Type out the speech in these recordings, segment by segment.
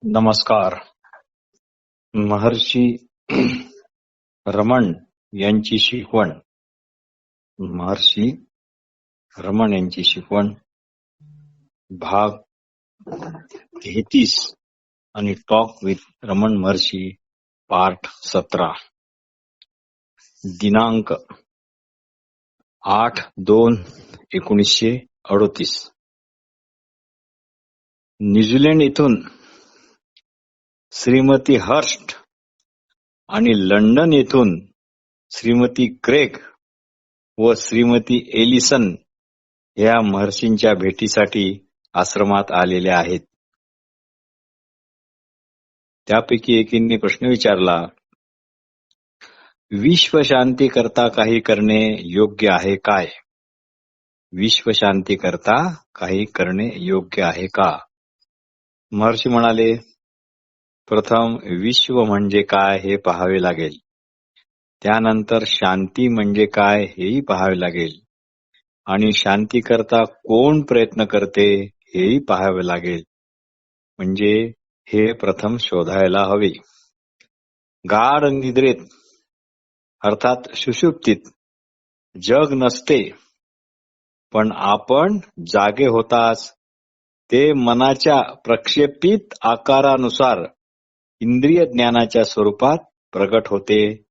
नमस्कार. महर्षी रमण यांची शिकवण. महर्षी रमण यांची शिकवण भाग 33 आणि talk with Raman Maharshi part 17. दिनांक 8/2/1938. न्यूझीलंड येथून श्रीमती हर्स्ट आणि लंडन येथून श्रीमती क्रेग व श्रीमती एलिसन या महर्षींच्या भेटीसाठी आश्रमात आलेल्या आहेत. त्यापैकी एकींनी प्रश्न विचारला, विश्व शांती करता काही करणे योग्य आहे काय? विश्व शांती करता काही करणे योग्य आहे का? महर्षी म्हणाले, प्रथम विश्व म्हणजे काय हे पाहावे लागेल. त्यानंतर शांती म्हणजे काय हेही पाहावे लागेल. आणि शांती करता कोण प्रयत्न करते हेही पाहावे लागेल. म्हणजे हे प्रथम शोधायला हवे. गाढ निद्रेत अर्थात सुषुप्तीत जग नसते, पण आपण जागे होताच ते मनाच्या प्रक्षेपित आकारानुसार इंद्रिय ज्ञानाच्या स्वरूपात प्रगट होते.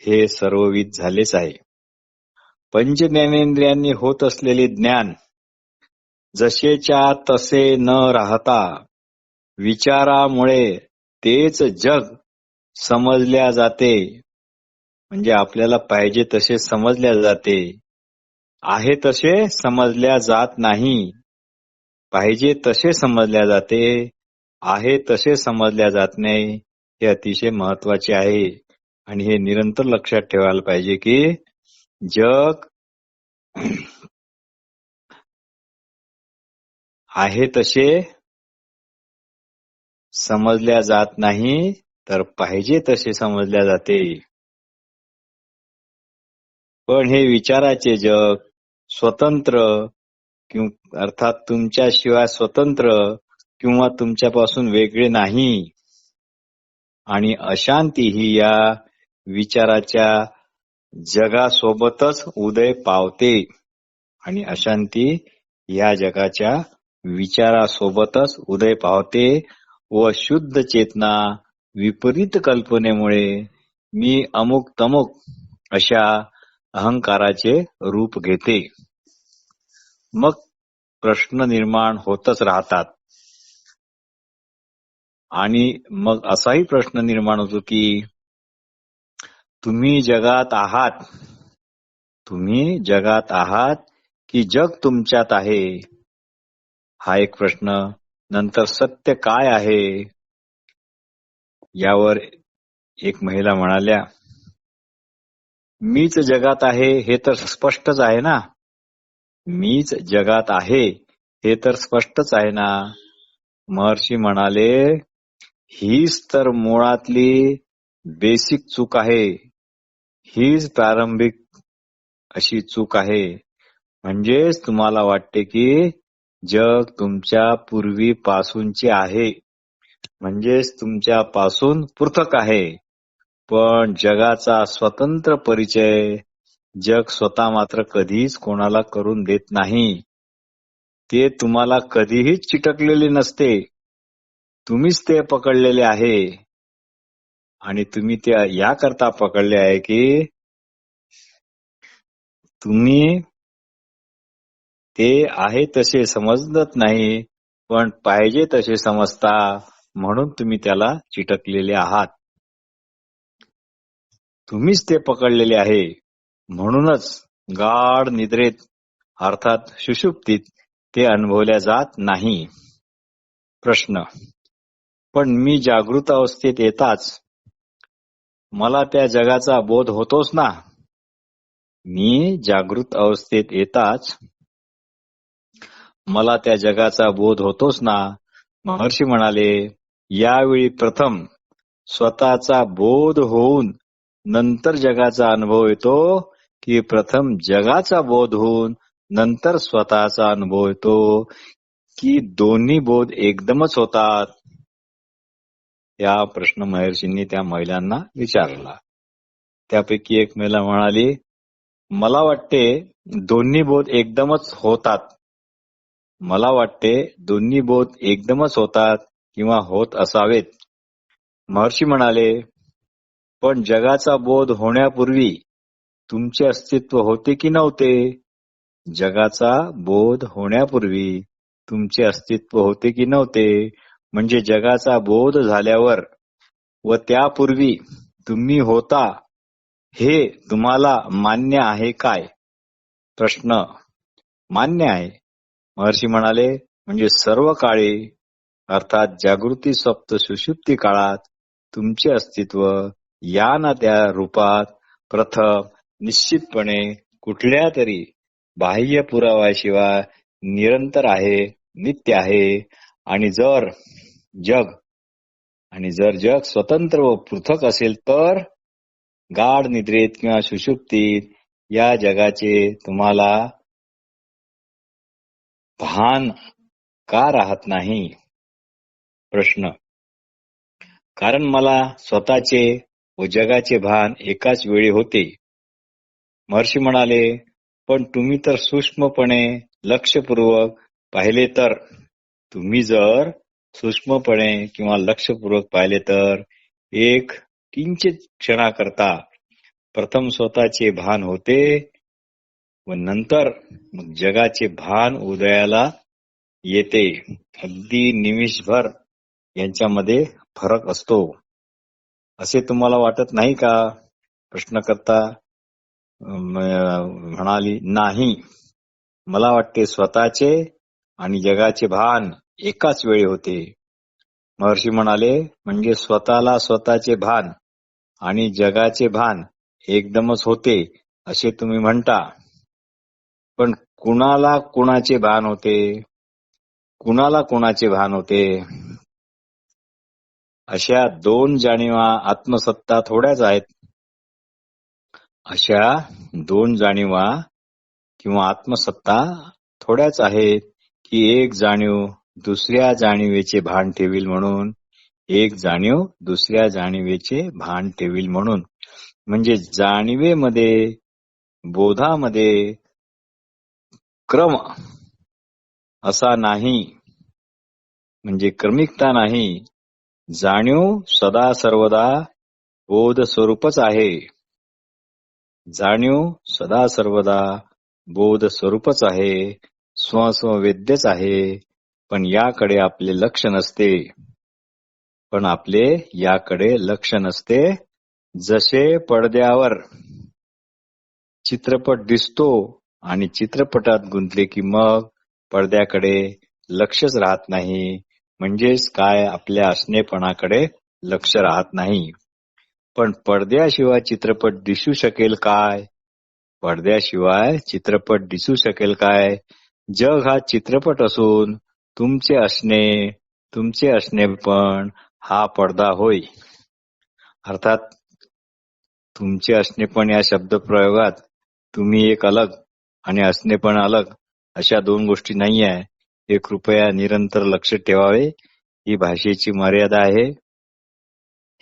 हे सर्वविध झालेच आहे. पंच ज्ञानेंद्रियांनी होत असलेले ज्ञान जसेच्या तसे न राहता विचारामुळे तेच जग समजल्या जाते. म्हणजे आपल्याला पाहिजे तसे समजल्या जाते. आहे तसे समजल्या जात नाही. पाहिजे तसे समजल्या जाते, आहे तसे समजल्या जात नाही. हे अतिशय महत्वाचे आहे आणि हे निरंतर लक्षात ठेवायला पाहिजे की जग आहे तसे समजल्या जात नाही, तर पाहिजे तसे समजल्या जाते. पण हे विचाराचे जग स्वतंत्र अर्थात तुमच्याशिवाय स्वतंत्र किंवा तुमच्यापासून वेगळे नाही. आणि अशांती ही या विचाराच्या जगासोबतच उदय पावते. आणि अशांती या जगाच्या विचारासोबतच उदय पावते व शुद्ध चेतना विपरीत कल्पनेमुळे मी अमुक तमुक अशा अहंकाराचे रूप घेते. मग प्रश्न निर्माण होतच राहतात. आणि मग असाही प्रश्न निर्माण होतो की तुम्ही जगात आहात की जग तुमच्यात आहे? हा एक प्रश्न. नंतर सत्य काय आहे? यावर एक महिला म्हणाल्या, मीच जगात आहे हे तर स्पष्टच आहे ना. मीच जगात आहे हे तर स्पष्टच आहे ना. महर्षी म्हणाले, हीच तर मुळातली बेसिक चूक आहे. हीच प्रारंभिक अशी चूक आहे. म्हणजेच तुम्हाला वाटते की जग तुमच्या पूर्वीपासूनचे आहे, म्हणजेच तुमच्यापासून पृथक आहे. पण जगाचा स्वतंत्र परिचय जग स्वतः मात्र कधीच कोणाला करून देत नाही. ते तुम्हाला कधीही चिटकलेले नसते. तुम्हीच ते पकडलेले आहे. आणि तुम्ही ते याकरता पकडले आहे की तुम्ही ते आहे तसे समजत नाही, पण पाहिजे तसे समजता, म्हणून तुम्ही त्याला चिटकलेले आहात. तुम्हीच ते पकडलेले आहे. म्हणूनच गाढ निद्रेत अर्थात सुषुप्तीत ते अनुभवल्या जात नाही. प्रश्न, पण मी जागृत अवस्थेत येताच मला त्या जगाचा बोध होतोच ना. मी जागृत अवस्थेत येताच मला त्या जगाचा बोध होतोच ना. महर्षी म्हणाले, यावेळी प्रथम स्वतःचा बोध होऊन नंतर जगाचा अनुभव येतो की प्रथम जगाचा बोध होऊन नंतर स्वतःचा अनुभव येतो, की दोन्ही बोध एकदमच होतात? या प्रश्न महर्षींनी त्या महिलांना विचारला. त्यापैकी एक महिला म्हणाली, मला वाटते दोन्ही बोध एकदमच होतात. मला वाटते दोन्ही बोध एकदमच होतात किंवा होत असावेत. महर्षी म्हणाले, पण जगाचा बोध होण्यापूर्वी तुमचे अस्तित्व होते की नव्हते? जगाचा बोध होण्यापूर्वी तुमचे अस्तित्व होते की नव्हते? म्हणजे जगाचा बोध झाल्यावर व त्यापूर्वी तुम्ही होता हे तुम्हाला मान्य आहे काय? प्रश्न, मान्य आहे. महर्षी म्हणाले, म्हणजे सर्व काळी अर्थात जागृती स्वप्न सुषुप्ती काळात तुमचे अस्तित्व या ना त्या रूपात प्रथम निश्चितपणे कुठल्या तरी बाह्य पुराव्याशिवाय निरंतर आहे, नित्य आहे. आणि जर जग स्वतंत्र व पृथक असेल तर गाढ निद्रेत किंवा सुषुप्तीत या जगाचे तुम्हाला भान का राहत नाही? प्रश्न, कारण मला स्वतःचे व जगाचे भान एकाच वेळी होते. महर्षी म्हणाले, पण तुम्ही तर सूक्ष्मपणे लक्षपूर्वक पाहिले तर तुम्ही जर सूक्ष्मपणे किंवा लक्षपूर्वक पाहिले तर एक किंचित क्षणाकरता प्रथम स्वतःचे भान होते व नंतर मग जगाचे भान उदयाला येते. अगदी निमिषभर यांच्यामध्ये फरक असतो असे तुम्हाला वाटत नाही का? प्रश्नकर्ता म्हणाली, नाही, मला वाटते स्वतःचे आणि जगाचे भान एकाच वेळी होते. महर्षी म्हणाले, म्हणजे स्वतःला स्वतःचे भान आणि जगाचे भान एकदमच होते असे तुम्ही म्हणता. पण कुणाला कुणाचे भान होते? कुणाला कुणाचे भान होते? अशा दोन जाणीवा आत्मसत्ता थोड्याच आहेत. अशा दोन जाणीवा किंवा आत्मसत्ता थोड्याच आहेत की एक जाणीव दुसऱ्या जाणीवेचे भान ठेवील म्हणून, एक जाणीव दुसऱ्या जाणीवेचे भान ठेवील म्हणून. म्हणजे जाणीवेमध्ये बोधामध्ये क्रम असा नाही, म्हणजे क्रमिकता नाही. जाणीव सदा सर्वदा बोध स्वरूपच आहे. जाणीव सदा सर्वदा बोध स्वरूपच आहे, स्वस्ववेद्यच आहे. पण याकडे आपले लक्ष नसते. जसे पडद्यावर चित्रपट दिसतो आणि चित्रपटात गुंतले की मग पडद्याकडे लक्षच राहत नाही. म्हणजेच काय, आपल्या असणेपणाकडे लक्ष राहत नाही. पण पडद्याशिवाय चित्रपट दिसू शकेल काय? पडद्याशिवाय चित्रपट दिसू शकेल काय? जग हा चित्रपट असून तुमचे असणेपण हा पडदा होय. अर्थात तुमचे असणेपण या शब्दप्रयोगात तुम्ही एक अलग आणि असणेपण अलग अशा दोन गोष्टी नाही आहे. हे कृपया निरंतर लक्ष ठेवावे. ही भाषेची मर्यादा आहे,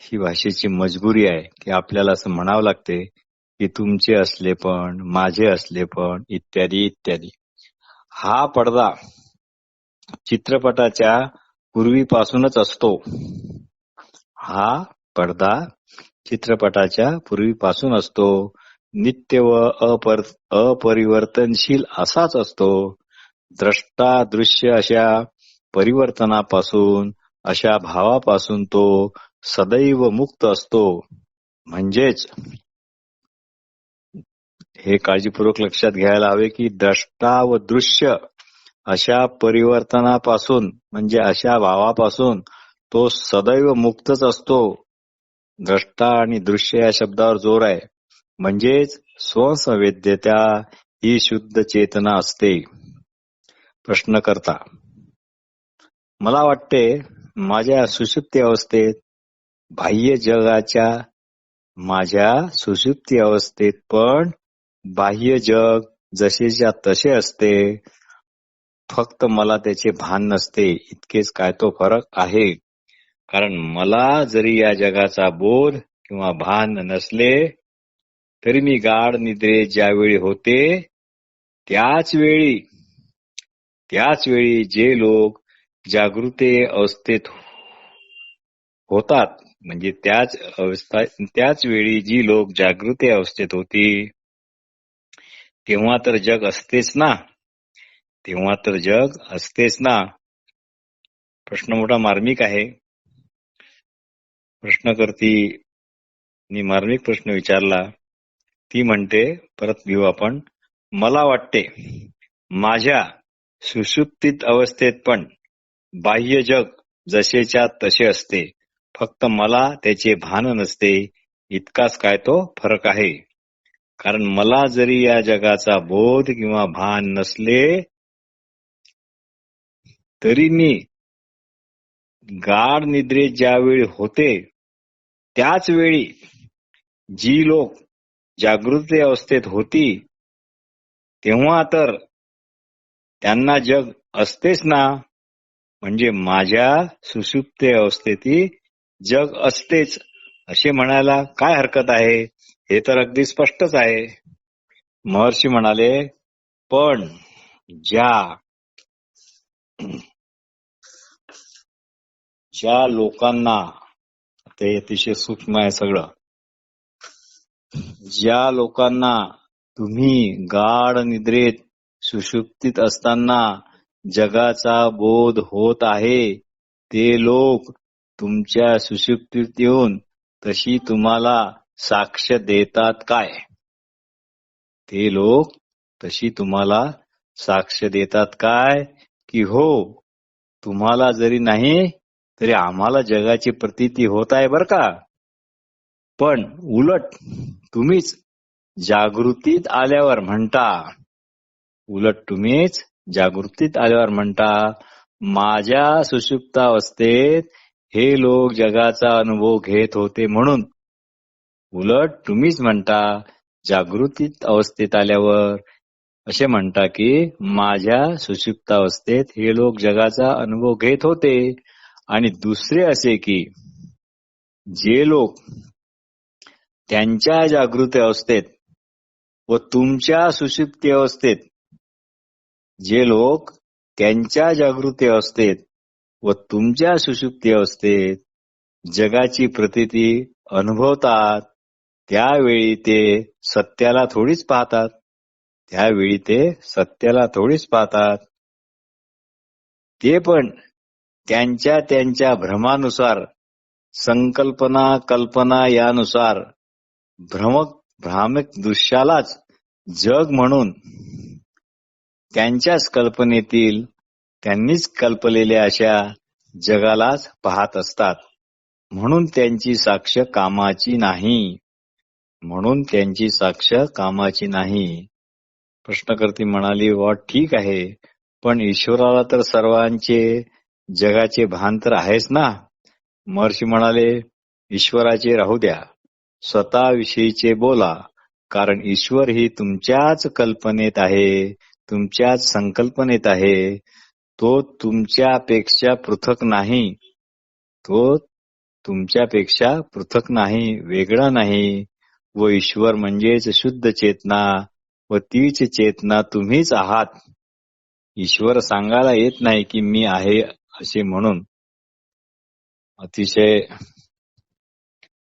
ही भाषेची मजबुरी आहे की आपल्याला असं म्हणावं लागते की तुमचे असलेपण, माझे असलेपण इत्यादी इत्यादी. हा पडदा चित्रपटाच्या पूर्वीपासूनच असतो. हा पडदा चित्रपटाच्या पूर्वीपासून असतो. नित्य व अपरिवर्तनशील असाच असतो. द्रष्टा दृश्य अशा परिवर्तनापासून, अशा भावापासून तो सदैव मुक्त असतो. म्हणजेच हे काळजीपूर्वक लक्षात घ्यायला हवे की द्रष्टा व दृश्य अशा परिवर्तनापासून म्हणजे अशा भावापासून तो सदैव मुक्तच असतो. द्रष्टा आणि दृश्य या शब्दावर जोर आहे. म्हणजेच स्वसंवेद्यता ही शुद्ध चेतना असते. प्रश्नकर्ता, मला वाटते माझ्या सुषुप्ती अवस्थेत बाह्य जगाच्या माझ्या सुषुप्ती अवस्थेत पण बाह्य जग जसेच्या तसे असते, फक्त मला त्याचे भान नसते. इतकेच काय तो फरक आहे. कारण मला जरी या जगाचा बोध किंवा भान नसले तरी मी गाढ निद्रेत ज्यावेळी होते त्याच वेळी जे लोक जागृते अवस्थेत होतात म्हणजे त्याच वेळी जी लोक जागृती अवस्थेत होती तेव्हा तर जग असतेच ना. प्रश्न मोठा मार्मिक आहे. प्रश्नकर्तीनी मार्मिक प्रश्न विचारला. ती म्हणते, परत घेऊ आपण, मला वाटते माझ्या सुषुप्तीत अवस्थेत पण बाह्य जग जसेच्या तसे असते, फक्त मला त्याचे भान नसते, इतकाच काय तो फरक आहे. कारण मला जरी या जगाचा बोध किंवा भान नसले तरी मी गाढ निद्रेत ज्यावेळी होते त्याच वेळी जी लोक जागृती अवस्थेत होती तेव्हा तर त्यांना जग असतेच ना. म्हणजे माझ्या सुषुप्त अवस्थेत जग असतेच असे म्हणायला काय हरकत आहे. हे तर अगदी स्पष्टच आहे. महर्षी म्हणाले, पण ज्या लोकांना, ते अतिशय सूक्ष्म आहे सगळं, ज्या लोकांना तुम्ही गाढ निद्रेत सुषुप्तीत असताना जगाचा बोध होत आहे ते लोक तुमच्या सुषुप्तीत येऊन तशी तुम्हाला साक्ष देतात काय? ते लोक तशी तुम्हाला साक्ष देतात काय की हो, तुम्हाला जरी नाही तरी आम्हाला जगाची प्रतीती होत आहे बर का. पण उलट तुम्हीच जागृतीत आल्यावर म्हणता माझ्या सुषुप्तावस्थेत हे लोक जगाचा अनुभव घेत होते म्हणून. उलट तुम्हीच म्हणता जागृतीत अवस्थेत आल्यावर असे म्हणता की माझ्या सुषुप्तावस्थेत हे लोक जगाचा अनुभव घेत होते. आणि दुसरे असे की जे लोक त्यांच्या जागृती अवस्थेत व तुमच्या सुषुप्ती अवस्थेत, जे लोक त्यांच्या जागृती अवस्थेत व तुमच्या सुषुप्ती अवस्थेत जगाची प्रतीती अनुभवतात त्यावेळी ते सत्याला थोडीच पाहतात. ते पण त्यांच्या भ्रमानुसार, संकल्पना कल्पना यानुसार भ्रामक दृश्यालाच जग म्हणून त्यांच्याच कल्पनेतील त्यांनीच कल्पलेल्या अशा जगालाच पाहत असतात. म्हणून त्यांची साक्ष कामाची नाही. प्रश्नकर्ती म्हणाली, वा ठीक आहे, पण ईश्वराला तर सर्वांचे जगाचे भान तर आहेच ना. महर्षी म्हणाले, ईश्वराचे राहू द्या, स्वतःविषयीचे बोला. कारण ईश्वर ही तुमच्याच कल्पनेत आहे, तुमच्याच संकल्पनेत आहे. तो तुमच्यापेक्षा पृथक नाही, वेगळा नाही. व ईश्वर म्हणजेच शुद्ध चेतना व तीच चेतना तुम्हीच आहात. ईश्वर सांगायला येत नाही की मी आहे असे म्हणून. अतिशय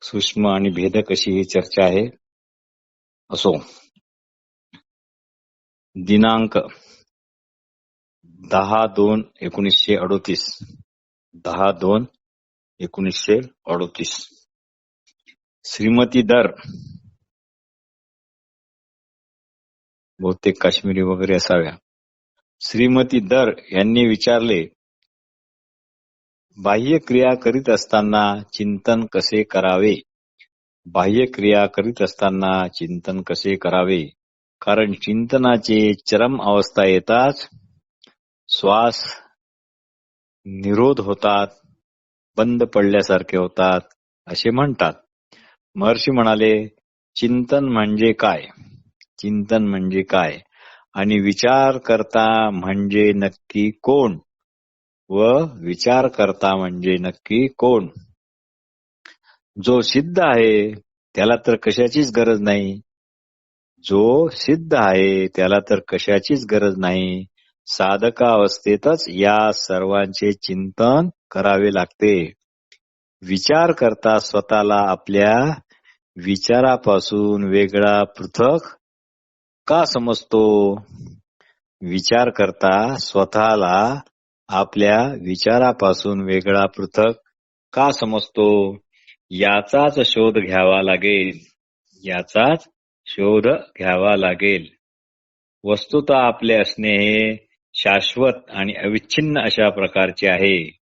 सूक्ष्म आणि भेदक अशी ही चर्चा आहे. असो. दिनांक 10/2/1938 10/2/1938 श्रीमती दर, बहुतेक काश्मीरी वगैरे असाव्या, श्रीमती दर यांनी विचारले, बाह्य क्रिया करीत असताना चिंतन कसे करावे. कारण चिंतनाचे चरम अवस्था येताच श्वास निरोध होतात, बंद पडल्यासारखे होतात असे म्हणतात. महर्षी म्हणाले, चिंतन म्हणजे काय आणि विचार करता म्हणजे नक्की कोण? व विचार करता म्हणजे नक्की कोण? जो सिद्ध आहे त्याला तर कशाचीच गरज नाही. जो सिद्ध आहे त्याला तर कशाचीच गरज नाही. साधकावस्थेतच या सर्वांचे चिंतन करावे लागते. विचार करता स्वतःला आपल्या विचारापासून वेगळा पृथक का समजतो? विचार करता स्वतःला आपल्या विचारापासून वेगळा पृथक का समजतो? याचाच शोध घ्यावा लागेल. याचाच शोध घ्यावा लागेल. वस्तुतः आपले असणे हे शाश्वत आणि अविच्छिन्न अशा प्रकारचे आहे.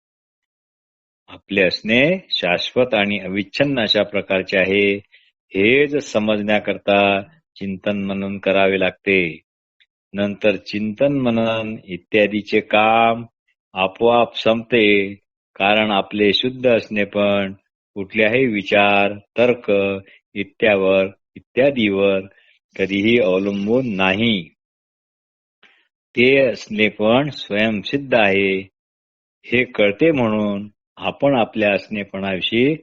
आपले असणे शाश्वत आणि अविच्छिन्न अशा प्रकारचे आहे. हेच समजण्याकरता चिंतन मनन करावे लागते. नंतर चिंतन मनन इत्यादीचे काम आपोआप संपते. कारण आपले शुद्ध असणे पण कुठल्याही विचार, तर्क इत्यादीवर कधीही अवलंबून नाही. ते असणे पण स्वयंसिद्ध आहे. हे कळते म्हणून आपण आपल्या असणेपणाविषयी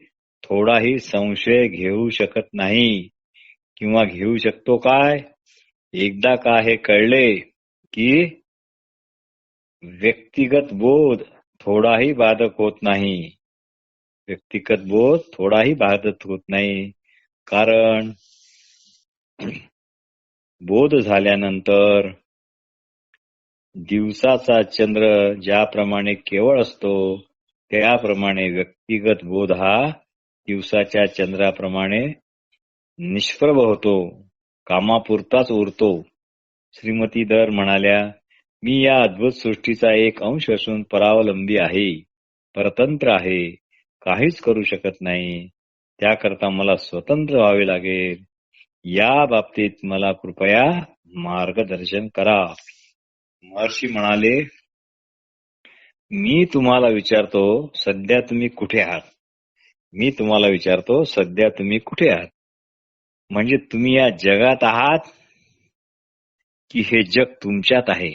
थोडाही संशय घेऊ शकत नाही. किंवा घेऊ शकतो काय? एकदा का हे कळले की व्यक्तिगत बोध थोडाही बाधक होत नाही. व्यक्तिगत बोध थोडाही बाधक होत नाही. कारण बोध झाल्यानंतर दिवसाचा चंद्र ज्याप्रमाणे केवळ असतो त्याप्रमाणे व्यक्तिगत बोध हा दिवसाच्या चंद्राप्रमाणे निष्प्रभ होतो, कामापुरताच उरतो. श्रीमती दर म्हणाल्या, मी या अद्भुत सृष्टीचा एक अंश असून परावलंबी आहे, परतंत्र आहे, काहीच करू शकत नाही. त्याकरता मला स्वतंत्र व्हावे लागेल. या बाबतीत मला कृपया मार्गदर्शन करा. महर्षी म्हणाले, मी तुम्हाला विचारतो सध्या तुम्ही कुठे आहात? मी तुम्हाला विचारतो सध्या तुम्ही कुठे आहात? म्हणजे तुम्ही या जगात आहात की हे जग तुमच्यात आहे?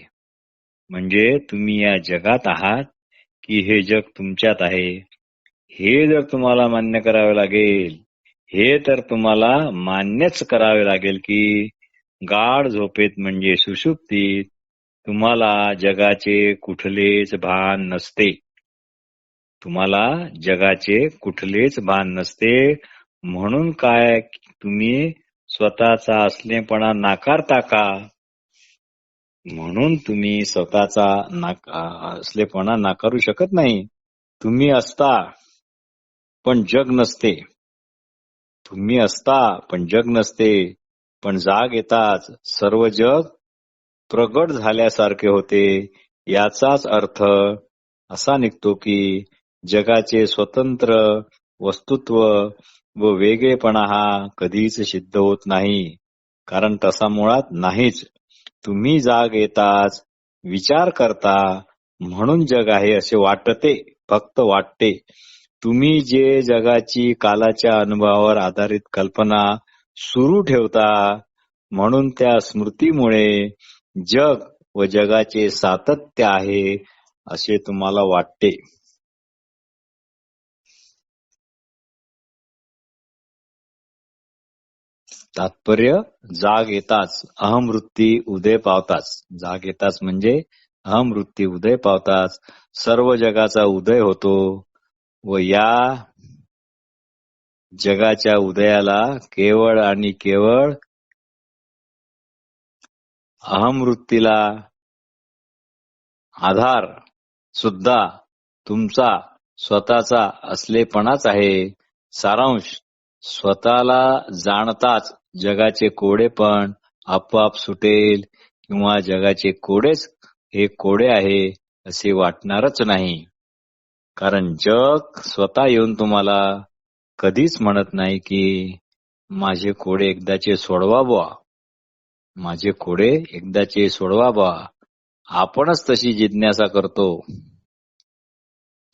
म्हणजे तुम्ही या जगात आहात की हे जग तुमच्यात आहे? हे जर तुम्हाला मान्य करावे लागेल, हे तर तुम्हाला मान्यच करावे लागेल की गाढ झोपेत म्हणजे सुषुप्तीत तुम्हाला जगाचे कुठलेच भान नसते. तुम्हाला जगाचे कुठलेच भान नसते. म्हणून काय तुम्ही स्वतःचा असलेपणा नाकारता का? म्हणून तुम्ही स्वतःचा असलेपणा नाकारू शकत नाही. तुम्ही असता पण जग नसते. तुम्ही असता पण जग नसते. पण जाग येताच सर्व जग प्रगट झाल्यासारखे होते. याचाच अर्थ असा निघतो की जगाचे स्वतंत्र वस्तुत्व व वेगळेपणा हा कधीच सिद्ध होत नाही. कारण तसा मुळात नाहीच. तुम्ही जाग येताच विचार करता म्हणून जग आहे असे वाटते, फक्त वाटते. तुम्ही जे जगाची कालाच्या अनुभवावर आधारित कल्पना सुरू ठेवता म्हणून त्या स्मृतीमुळे जग व जगाचे सातत्य आहे असे तुम्हाला वाटते. तात्पर्य जाग येताच अहमवृत्ती उदय पावताच. जाग येताच म्हणजे अहमवृत्ती उदय पावताच सर्व जगाचा उदय होतो व या जगाच्या उदयाला केवळ आणि केवळ अहमवृत्तीला आधार सुद्धा तुमचा स्वतःचा असलेपणाच आहे. सारांश, स्वतःला जाणताच जगाचे कोडेपण आपोआप सुटेल किंवा जगाचे कोडेच हे कोडे आहे असे वाटणारच नाही. कारण जग स्वतः येऊन तुम्हाला कधीच म्हणत नाही की माझे कोडे एकदाचे सोडवा बुवा, माझे कोडे एकदाचे सोडवा बुवा. आपणच तशी जिज्ञासा करतो,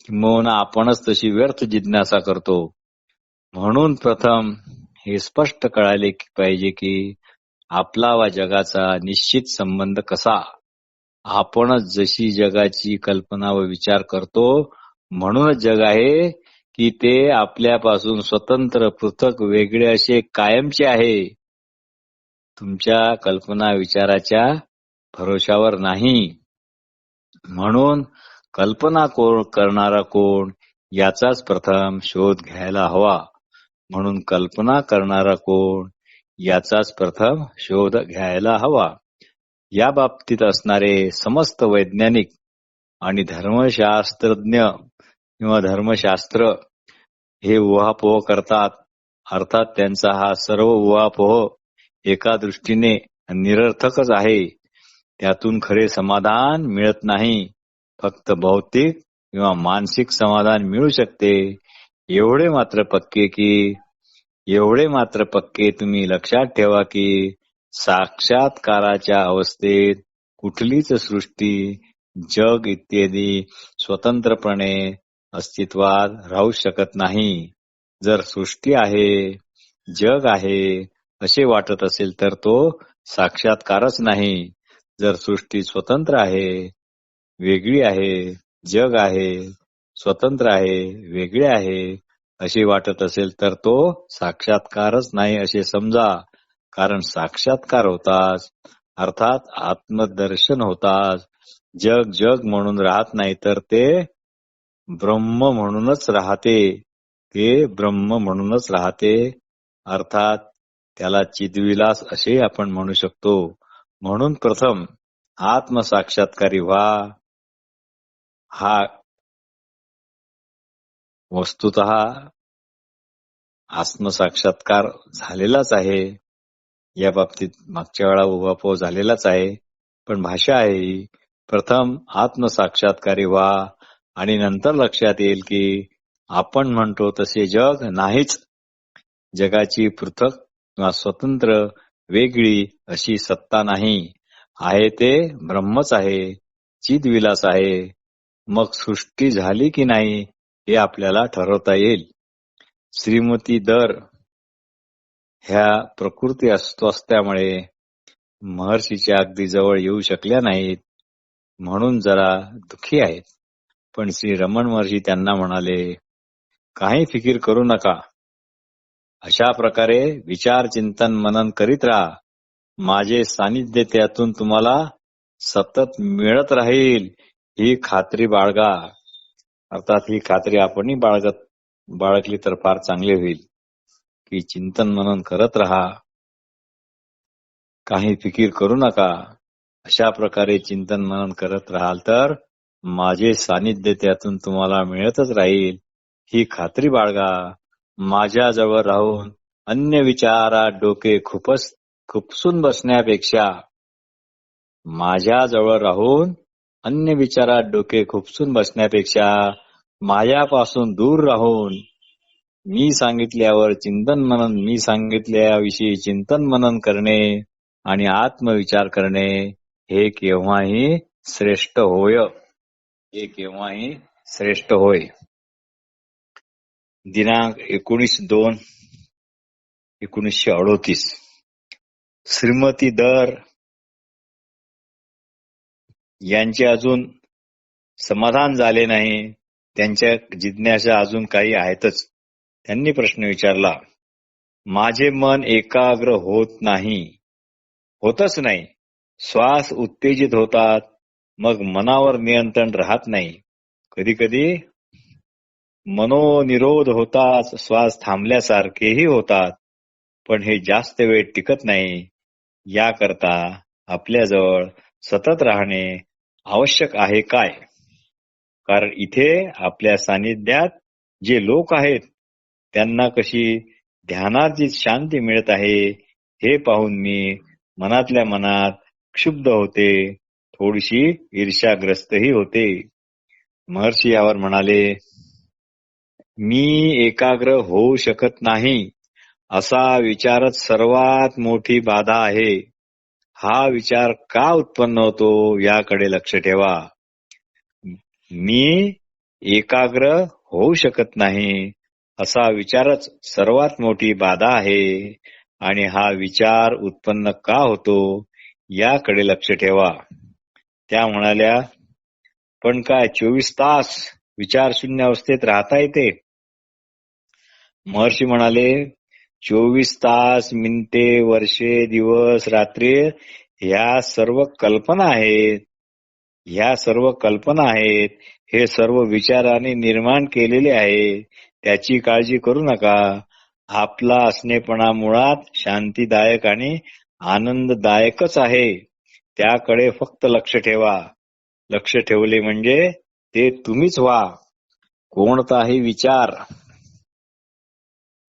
किंबहुना आपणच तशी व्यर्थ जिज्ञासा करतो. म्हणून प्रथम हे स्पष्ट कळाले पाहिजे की आपला व जगाचा निश्चित संबंध कसा. आपणच जशी जगाची कल्पना व विचार करतो म्हणूनच जग आहे, की ते आपल्यापासून स्वतंत्र, पृथक, वेगळे असे कायमचे आहे. तुमच्या कल्पना विचाराच्या भरोशावर नाही. म्हणून कल्पना करणारा कोण याचाच प्रथम शोध घ्यायला हवा. म्हणून कल्पना करणारा कोण याचाच प्रथम शोध घ्यायला हवा. या बाबतीत असणारे समस्त वैज्ञानिक आणि धर्मशास्त्रज्ञ किंवा धर्मशास्त्र हे उहापोह करतात. अर्थात त्यांचा हा सर्व उहापोह एका दृष्टीने निरर्थकच आहे. त्यातून खरे समाधान मिळत नाही. फक्त भौतिक किंवा मानसिक समाधान मिळू शकते. एवढे मात्र पक्के तुम्ही लक्षात ठेवा की साक्षात्काराच्या अवस्थेत कुठलीच सृष्टी, जग इत्यादी स्वतंत्रपणे अस्तित्वात राहू शकत नाही. जर सृष्टी आहे, जग आहे असे वाटत असेल तर तो साक्षात्कारच नाही. जर सृष्टी स्वतंत्र आहे, वेगळी आहे, जग आहे, स्वतंत्र आहे, वेगळे आहे असे वाटत असेल तर तो साक्षात्कारच नाही असे समजा. कारण साक्षात्कार होताच, अर्थात आत्मदर्शन होताच जग जग म्हणून राहत नाही तर ते ब्रह्म म्हणूनच राहते. अर्थात त्याला चिद्विलास असे आपण म्हणू शकतो. म्हणून प्रथम आत्मसाक्षात्कारी व्हा. हा वस्तुतः आत्मसाक्षात्कार झालेलाच आहे. या बाबतीत मागच्या वेळा उहापोह झालेलाच आहे. पण भाषा आहे ही, प्रथम आत्मसाक्षात्कारी व्हा आणि नंतर लक्षात येईल की आपण म्हणतो तसे जग नाहीच. जगाची पृथक किंवा स्वतंत्र, वेगळी अशी सत्ता नाही. आहे ते ब्रह्मच आहे, चिद्विलास आहे. मग सृष्टी झाली की नाही हे आपल्याला ठरवता येईल. श्रीमती दर ह्या प्रकृती अस्वास्थ्यामुळे महर्षीच्या अगदी जवळ येऊ शकल्या नाहीत, म्हणून जरा दुःखी आहेत. पण श्री रमण महर्षी त्यांना म्हणाले, काही फिकीर करू नका. अशा प्रकारे विचार, चिंतन, मनन करीत राहा. माझे सानिध्य त्यातून तुम्हाला सतत मिळत राहील ही खात्री बाळगा. अर्थात ही खात्री आपणही बाळगली तर फार चांगले होईल की चिंतन मनन करत राहा, काही फिकीर करू नका. अशा प्रकारे चिंतन मनन करत राहाल तर माझे सानिध्य त्यातून तुम्हाला मिळतच राहील ही खात्री बाळगा. माझ्याजवळ राहून अन्य विचारात डोके खुपसून बसण्यापेक्षा माझ्यापासून दूर राहून मी सांगितल्याविषयी चिंतन मनन करणे आणि आत्मविचार करणे हे केव्हाही श्रेष्ठ होय. दिनांक 19/2/1938 श्रीमती दर यांचे अजून समाधान झाले नाही. त्यांच्या जिज्ञासा अजून काही आहेतच. त्यांनी प्रश्न विचारला, माझे मन एकाग्र होतच नाही. श्वास उत्तेजित होतात, मग मनावर नियंत्रण राहत नाही. कधी कधी मनोनिरोध होताच श्वास थांबल्यासारखेही होतात, पण हे जास्त वेळ टिकत नाही. याकरता आपल्याजवळ सतत राहणे आवश्यक आहे काय? कारण इथे आपल्या सानिध्यात जे लोक आहेत त्यांना कशी ध्यानार्जित शांती मिळत आहे हे पाहून मी मनातल्या मनात क्षुब्ध होते, थोडीशी ईर्ष्याग्रस्तही होते. महर्षी यावर म्हणाले, मी एकाग्र होऊ शकत नाही असा विचारच सर्वात मोठी बाधा आहे. हा विचार का उत्पन्न होतो याकडे लक्ष ठेवा. मी एकाग्र होऊ शकत नाही असा विचारच सर्वात मोठी बाधा आहे आणि हा विचार उत्पन्न का होतो याकडे लक्ष ठेवा. त्या म्हणाल्या, पण काय 24 तास विचारशून्य अवस्थेत राहता येते? महर्षी म्हणाले, 24 तास, मिनिटे, वर्षे, दिवस, रात्री ह्या सर्व कल्पना आहेत. ह्या सर्व कल्पना आहेत. हे सर्व विचाराने निर्माण केलेले आहे. त्याची काळजी करू नका. आपला असणेपणा मुळात शांतीदायक आणि आनंददायकच आहे. त्याकडे फक्त लक्ष ठेवा. लक्ष ठेवले म्हणजे ते तुम्हीच व्हा. कोणताही विचार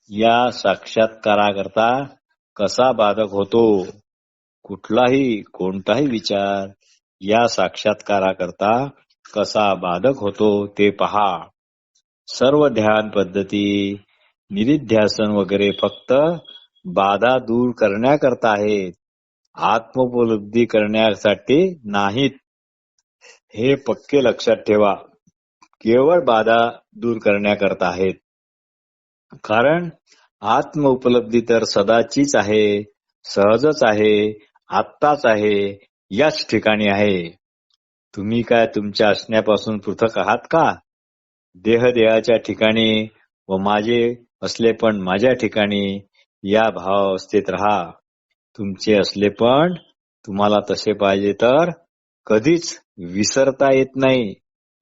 या साक्षात्काराकरता कसा बाधक होतो? कोणताही विचार या साक्षात्काराकरता कसा बाधक होतो ते पहा. सर्व ध्यान पद्धती, निधिध्यासन वगैरे फक्त बाधा दूर करण्याकरता आहेत, आत्मोपलब्धी करण्यासाठी नाहीत. हे पक्के लक्षात ठेवा. केवळ बाधा दूर करण्याकरता आहेत. कारण आत्म उपलब्धी तर सदाचीच आहे, सहजच आहे, आत्ताच आहे, याच ठिकाणी आहे. तुम्ही काय तुमच्या असण्यापासून पृथक आहात का? देहाच्या ठिकाणी व माझे असले पण माझ्या ठिकाणी या भावावस्थेत राहा. तुमचे असले पण तुम्हाला तसे पाहिजे तर कधीच विसरता येत नाही,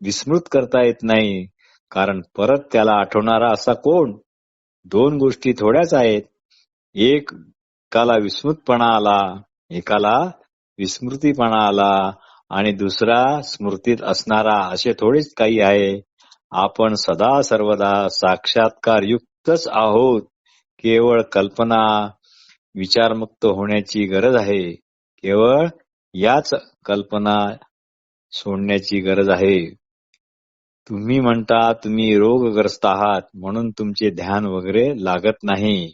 विस्मृत करता येत नाही. कारण परत त्याला आठवणारा असा कोण? दोन गोष्टी थोड्याच आहेत. एकाला विस्मृतपणा आला, एकाला विस्मृतीपणा आला आणि दुसरा स्मृतीत असणारा, असे थोडेच काही आहे. आपण सदा सर्वदा साक्षात्कार युक्तच आहोत. केवळ कल्पना विचारमुक्त होण्याची गरज आहे. केवळ याच कल्पना सोडण्याची गरज आहे. तुम्ही म्हणता तुम्ही रोगग्रस्त आहात म्हणून तुमचे ध्यान वगैरे लागत नाही.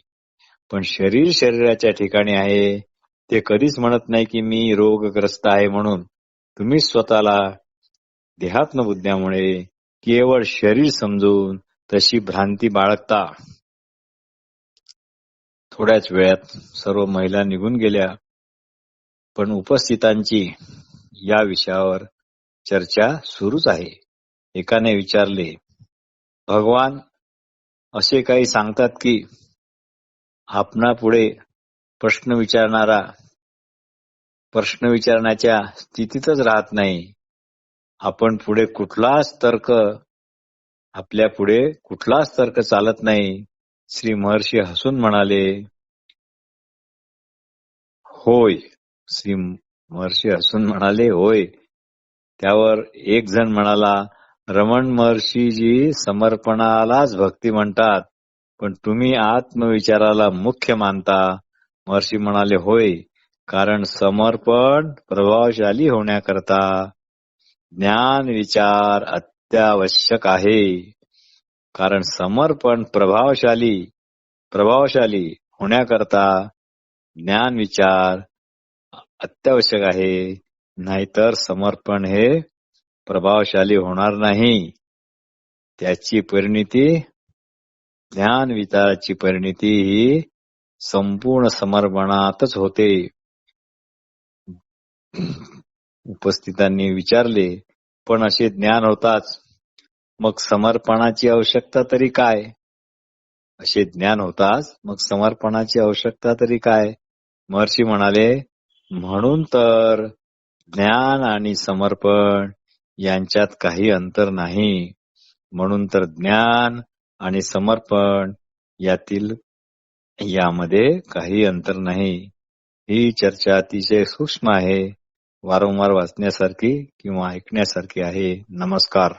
पण शरीर शरीराच्या ठिकाणी आहे. ते कधीच म्हणत नाही की मी रोगग्रस्त आहे म्हणून. तुम्ही स्वतःला देहात्मबुद्ध्यामुळे केवळ शरीर समजून तशी भ्रांती बाळगता. थोड्याच वेळात सर्व महिला निघून गेल्या. पण उपस्थितांची या विषयावर चर्चा सुरूच आहे. एकाने विचारले, भगवान असे काही सांगतात की आपणापुढे प्रश्न विचारण्याच्या स्थितीतच राहत नाही. आपल्या पुढे कुठलाच तर्क चालत नाही. श्री महर्षी हसून म्हणाले, होय. श्री महर्षी हसून म्हणाले, होय. त्यावर एक जण म्हणाला, रमण महर्षीजी समर्पणालाच भक्ती म्हणतात, पण तुम्ही आत्मविचाराला मुख्य मानता. महर्षी म्हणाले, होय. कारण समर्पण प्रभावशाली होण्याकरता ज्ञान विचार अत्यावश्यक आहे. कारण समर्पण प्रभावशाली होण्याकरता ज्ञान विचार अत्यावश्यक आहे. नाहीतर समर्पण हे प्रभावशाली होणार नाही. त्याची परिणिती, ज्ञान विचाराची परिणिती ही संपूर्ण समर्पणातच होते. उपस्थितांनी विचारले, पण असे ज्ञान होताच मग समर्पणाची आवश्यकता तरी काय? असे ज्ञान होताच मग समर्पणाची आवश्यकता तरी काय? महर्षी म्हणाले, म्हणून तर ज्ञान आणि समर्पण यांच्यात काही अंतर नाही. म्हणून तर ज्ञान आणि समर्पण यामध्ये काही अंतर नाही. ही चर्चा अतिशय सूक्ष्म आहे, वारंवार वाचण्यासारखी किंवा ऐकण्यासारखी आहे. नमस्कार.